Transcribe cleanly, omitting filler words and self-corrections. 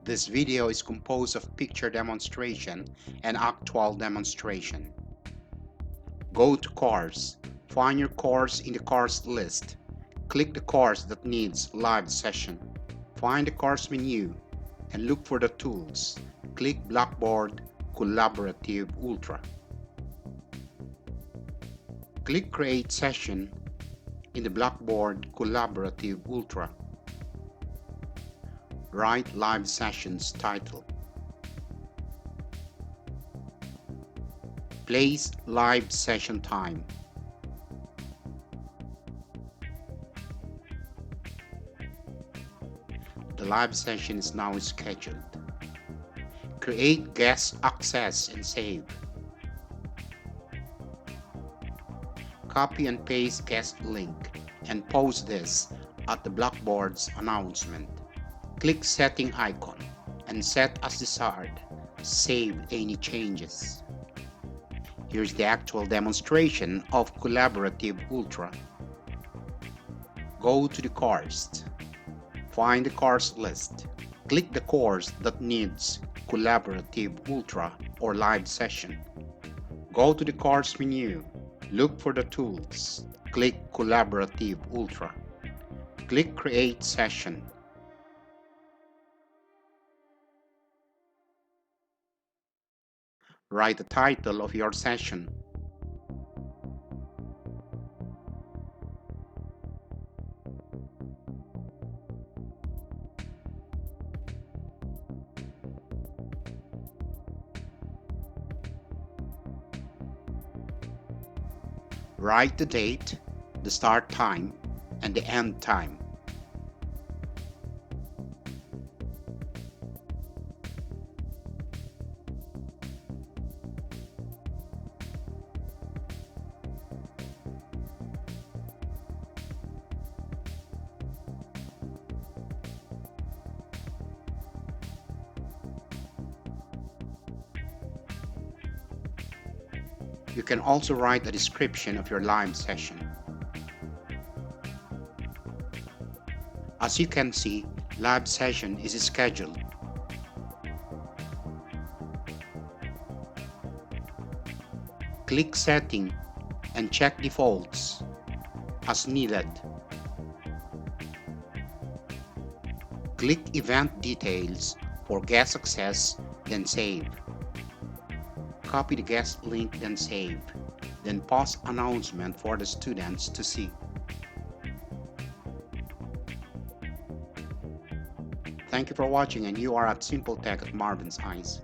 This video is composed of picture demonstration and actual demonstration. Go to Course. Find your course in the course list. Click the course that needs live session. Find the course menu and look for the tools. Click Blackboard Collaborative Ultra. Click Create Session in the Blackboard Collaborative Ultra. Write Live Sessions title. Place live session time. The live session is now scheduled. Create guest access and save. Copy and paste guest link and post this at the Blackboard's announcement. Click Setting icon and set as desired. Save any changes. Here's the actual demonstration of Collaborative Ultra. Go to the course. Find the course list. Click the course that needs Collaborative Ultra or live session. Go to the course menu. Look for the tools. Click Collaborative Ultra. Click Create Session. Write the title of your session. Write the date, the start time, and the end time. You can also write a description of your live session. As you can see, live session is scheduled. Click Setting and check Defaults as needed. Click Event Details for guest access, then save. Copy the guest link, then save. Then pause announcement for the students to see. Thank you for watching, and you are at SimpleTech at Marvin's Eyes.